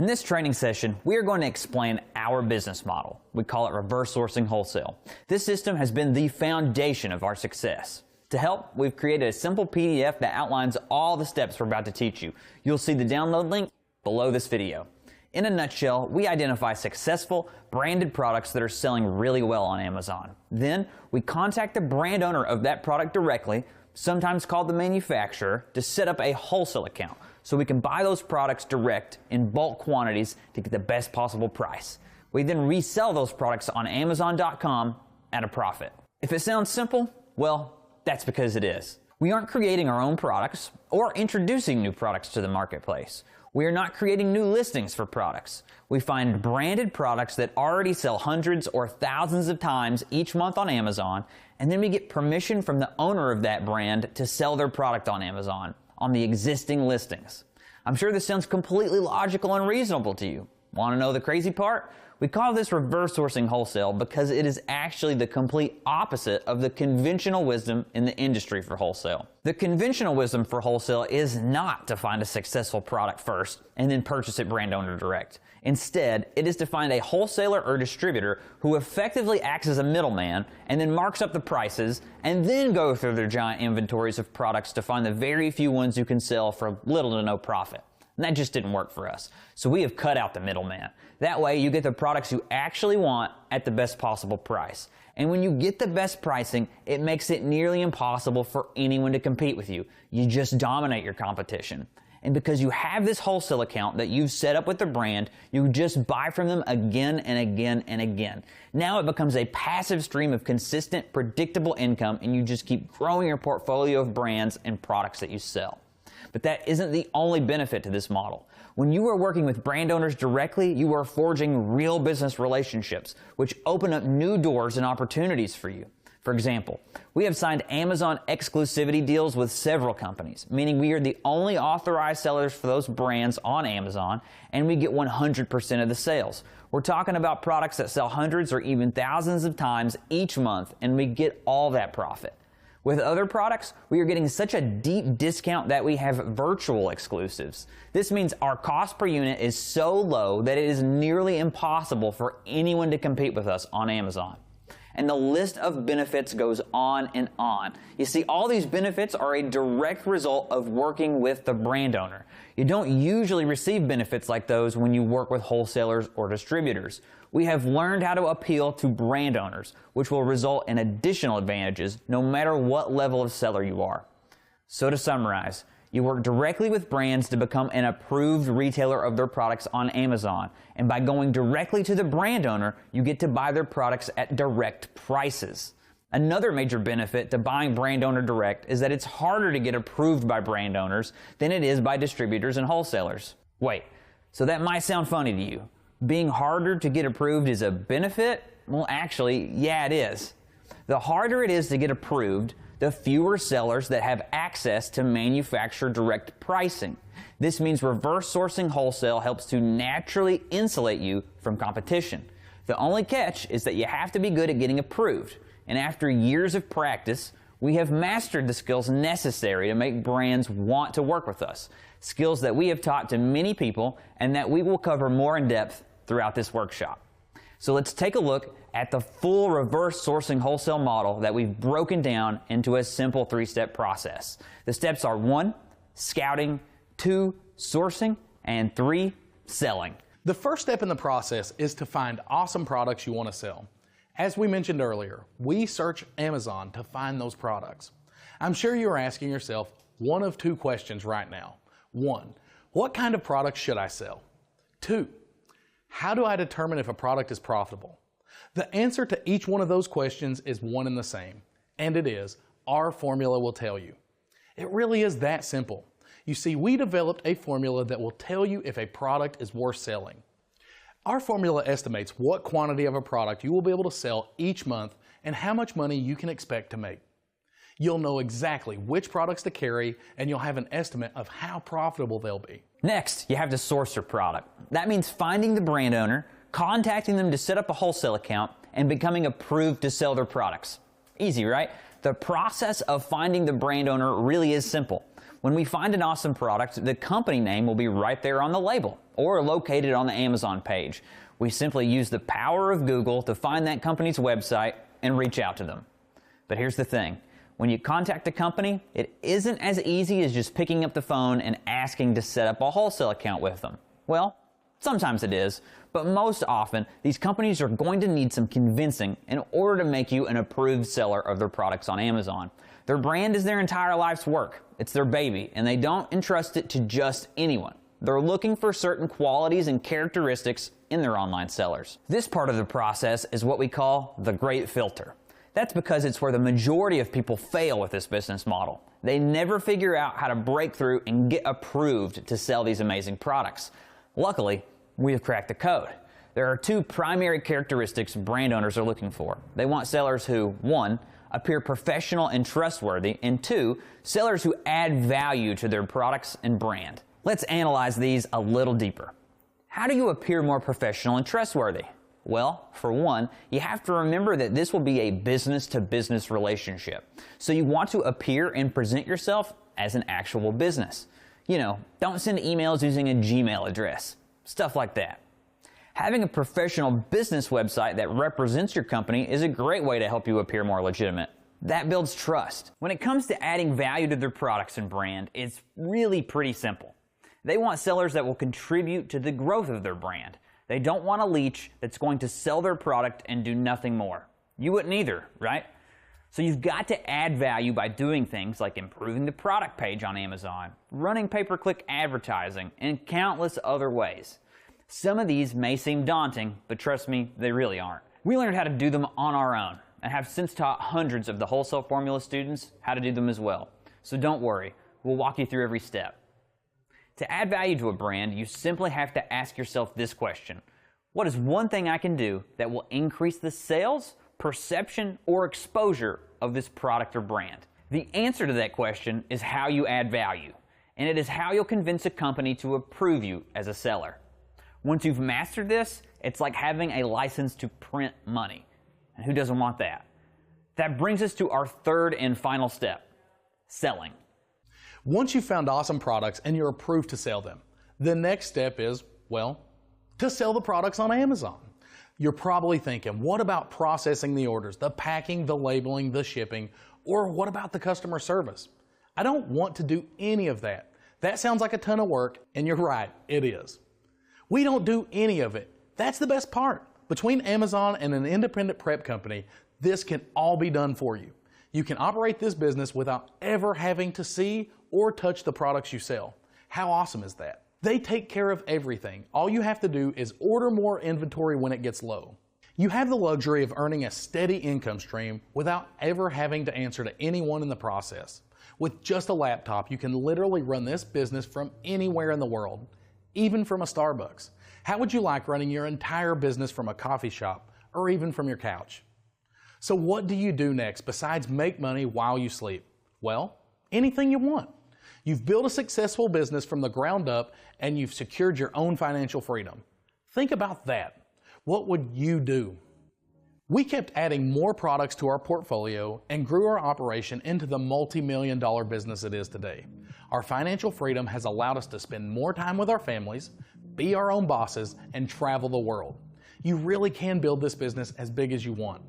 In this training session, we are going to explain our business model. We call it Reverse Sourcing Wholesale. This system has been the foundation of our success. To help, we've created a simple PDF that outlines all the steps we're about to teach you. You'll see the download link below this video. In a nutshell, we identify successful, branded products that are selling really well on Amazon. Then, we contact the brand owner of that product directly, sometimes called the manufacturer, to set up a wholesale account so we can buy those products direct in bulk quantities to get the best possible price. We then resell those products on Amazon.com at a profit. If it sounds simple, well, that's because it is. We aren't creating our own products or introducing new products to the marketplace. We are not creating new listings for products. We find branded products that already sell hundreds or thousands of times each month on Amazon, and then we get permission from the owner of that brand to sell their product on Amazon on the existing listings. I'm sure this sounds completely logical and reasonable to you. Want to know the crazy part? We call this reverse sourcing wholesale because it is actually the complete opposite of the conventional wisdom in the industry for wholesale. The conventional wisdom for wholesale is not to find a successful product first and then purchase it brand owner direct. Instead, it is to find a wholesaler or distributor who effectively acts as a middleman and then marks up the prices and then go through their giant inventories of products to find the very few ones you can sell for little to no profit. And that just didn't work for us. So we have cut out the middleman. That way you get the products you actually want at the best possible price. And when you get the best pricing, it makes it nearly impossible for anyone to compete with you. You just dominate your competition. And because you have this wholesale account that you've set up with the brand, you just buy from them again and again and again. Now it becomes a passive stream of consistent, predictable income, and you just keep growing your portfolio of brands and products that you sell. But that isn't the only benefit to this model. When you are working with brand owners directly, you are forging real business relationships, which open up new doors and opportunities for you. For example, we have signed Amazon exclusivity deals with several companies, meaning we are the only authorized sellers for those brands on Amazon, and we get 100% of the sales. We're talking about products that sell hundreds or even thousands of times each month, and we get all that profit. With other products, we are getting such a deep discount that we have virtual exclusives. This means our cost per unit is so low that it is nearly impossible for anyone to compete with us on Amazon. And the list of benefits goes on and on. You see, all these benefits are a direct result of working with the brand owner. You don't usually receive benefits like those when you work with wholesalers or distributors. We have learned how to appeal to brand owners, which will result in additional advantages no matter what level of seller you are. So to summarize, you work directly with brands to become an approved retailer of their products on Amazon. And by going directly to the brand owner, you get to buy their products at direct prices. Another major benefit to buying brand owner direct is that it's harder to get approved by brand owners than it is by distributors and wholesalers. Wait, so that might sound funny to you. Being harder to get approved is a benefit? Well, actually, yeah, it is. The harder it is to get approved, the fewer sellers that have access to manufacturer direct pricing. This means reverse sourcing wholesale helps to naturally insulate you from competition. The only catch is that you have to be good at getting approved. And after years of practice, we have mastered the skills necessary to make brands want to work with us. Skills that we have taught to many people and that we will cover more in depth throughout this workshop. So let's take a look at the full reverse sourcing wholesale model that we've broken down into a simple 3-step process. The steps are 1, scouting, 2, sourcing, and 3, selling. The first step in the process is to find awesome products you want to sell. As we mentioned earlier, we search Amazon to find those products. I'm sure you're asking yourself one of 2 questions right now. 1, what kind of products should I sell? 2, how do I determine if a product is profitable? The answer to each one of those questions is one and the same, and it is, our formula will tell you. It really is that simple. You see, we developed a formula that will tell you if a product is worth selling. Our formula estimates what quantity of a product you will be able to sell each month and how much money you can expect to make. You'll know exactly which products to carry, and you'll have an estimate of how profitable they'll be. Next, you have to source your product. That means finding the brand owner, contacting them to set up a wholesale account, and becoming approved to sell their products. Easy, right? The process of finding the brand owner really is simple. When we find an awesome product, the company name will be right there on the label, or located on the Amazon page. We simply use the power of Google to find that company's website and reach out to them. But here's the thing. When you contact a company, it isn't as easy as just picking up the phone and asking to set up a wholesale account with them. Well, sometimes it is, but most often, these companies are going to need some convincing in order to make you an approved seller of their products on Amazon. Their brand is their entire life's work. It's their baby, and they don't entrust it to just anyone. They're looking for certain qualities and characteristics in their online sellers. This part of the process is what we call the great filter. That's because it's where the majority of people fail with this business model. They never figure out how to break through and get approved to sell these amazing products. Luckily, we have cracked the code. There are two primary characteristics brand owners are looking for. They want sellers who, 1, appear professional and trustworthy, and 2, sellers who add value to their products and brand. Let's analyze these a little deeper. How do you appear more professional and trustworthy? Well, for one, you have to remember that this will be a business-to-business relationship. So you want to appear and present yourself as an actual business. You know, don't send emails using a Gmail address. Stuff like that. Having a professional business website that represents your company is a great way to help you appear more legitimate. That builds trust. When it comes to adding value to their products and brand, it's really pretty simple. They want sellers that will contribute to the growth of their brand. They don't want a leech that's going to sell their product and do nothing more. You wouldn't either, right? So you've got to add value by doing things like improving the product page on Amazon, running pay-per-click advertising, and countless other ways. Some of these may seem daunting, but trust me, they really aren't. We learned how to do them on our own and have since taught hundreds of the Wholesale Formula students how to do them as well. So don't worry, we'll walk you through every step. To add value to a brand, you simply have to ask yourself this question. What is one thing I can do that will increase the sales, perception, or exposure of this product or brand? The answer to that question is how you add value, and it is how you'll convince a company to approve you as a seller. Once you've mastered this, it's like having a license to print money. And who doesn't want that? That brings us to our third and final step, selling. Once you've found awesome products and you're approved to sell them, the next step is, well, to sell the products on Amazon. You're probably thinking, what about processing the orders, the packing, the labeling, the shipping, or what about the customer service? I don't want to do any of that. That sounds like a ton of work, and you're right, it is. We don't do any of it. That's the best part. Between Amazon and an independent prep company, this can all be done for you. You can operate this business without ever having to see or touch the products you sell. How awesome is that? They take care of everything. All you have to do is order more inventory when it gets low. You have the luxury of earning a steady income stream without ever having to answer to anyone in the process. With just a laptop, you can literally run this business from anywhere in the world, even from a Starbucks. How would you like running your entire business from a coffee shop or even from your couch? So what do you do next besides make money while you sleep? Well, anything you want. You've built a successful business from the ground up and you've secured your own financial freedom. Think about that. What would you do? We kept adding more products to our portfolio and grew our operation into the multi-million-dollar business it is today. Our financial freedom has allowed us to spend more time with our families, be our own bosses, and travel the world. You really can build this business as big as you want.